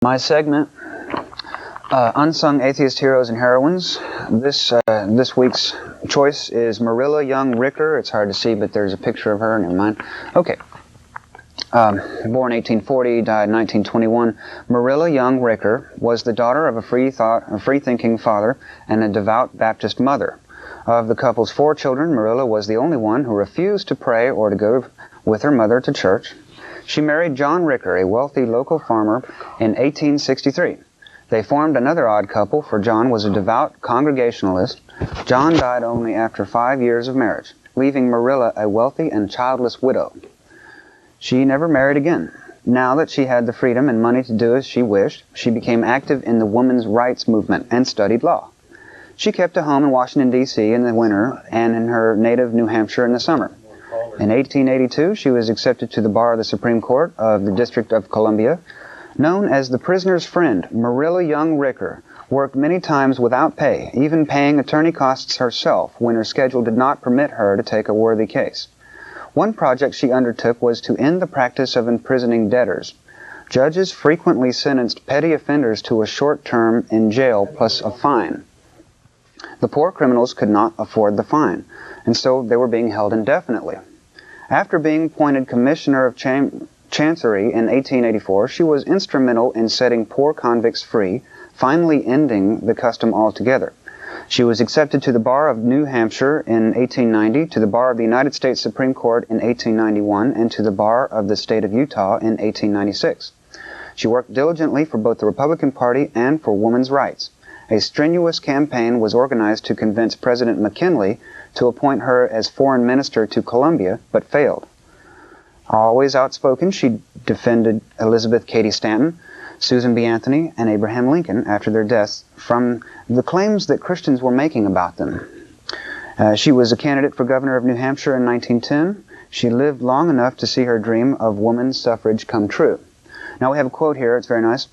My segment, Unsung Atheist Heroes and Heroines. This week's choice is Marilla Young Ricker. It's hard to see, but there's a picture of her. Never mind. Okay. Born 1840, died 1921. Marilla Young Ricker was the daughter of a free-thinking father and a devout Baptist mother. Of the couple's 4 children, Marilla was the only one who refused to pray or to go with her mother to church. She married John Ricker, a wealthy local farmer, in 1863. They formed another odd couple, for John was a devout Congregationalist. John died only after 5 years of marriage, leaving Marilla a wealthy and childless widow. She never married again. Now that she had the freedom and money to do as she wished, she became active in the women's rights movement and studied law. She kept a home in Washington, D.C. in the winter and in her native New Hampshire in the summer. In 1882, she was accepted to the bar of the Supreme Court of the District of Columbia. Known as the prisoner's friend, Marilla Young Ricker worked many times without pay, even paying attorney costs herself when her schedule did not permit her to take a worthy case. One project she undertook was to end the practice of imprisoning debtors. Judges frequently sentenced petty offenders to a short term in jail plus a fine. The poor criminals could not afford the fine, and so they were being held indefinitely. After being appointed Commissioner of Chancery in 1884, she was instrumental in setting poor convicts free, finally ending the custom altogether. She was accepted to the Bar of New Hampshire in 1890, to the Bar of the United States Supreme Court in 1891, and to the Bar of the State of Utah in 1896. She worked diligently for both the Republican Party and for women's rights. A strenuous campaign was organized to convince President McKinley to appoint her as foreign minister to Colombia, but failed. Always outspoken, she defended Elizabeth Cady Stanton, Susan B. Anthony, and Abraham Lincoln after their deaths from the claims that Christians were making about them. She was a candidate for governor of New Hampshire in 1910. She lived long enough to see her dream of women's suffrage come true. Now we have a quote here, it's very nice.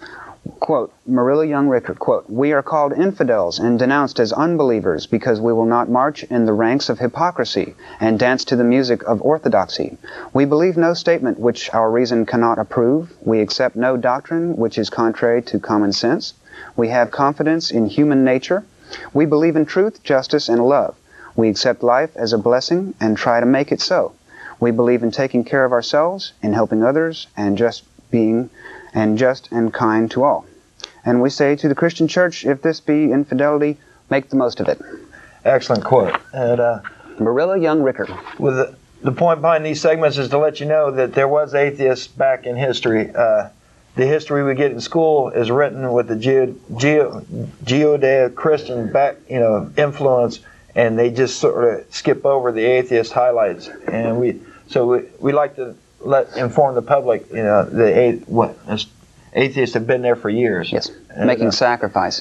Quote, Marilla Young Ricker, quote, "We are called infidels and denounced as unbelievers because we will not march in the ranks of hypocrisy and dance to the music of orthodoxy. We believe no statement which our reason cannot approve. We accept no doctrine which is contrary to common sense. We have confidence in human nature. We believe in truth, justice, and love. We accept life as a blessing and try to make it so. We believe in taking care of ourselves, in helping others, and just and kind to all. And we say to the Christian church, if this be infidelity, make the most of it." Excellent quote. And Marilla Young Ricker. With the point behind these segments is to let you know that there was atheists back in history. The history we get in school is written with the Judeo-Christian influence, and they just sort of skip over the atheist highlights. And we like to inform the public, atheists have been there for years. Yes, making sacrifices.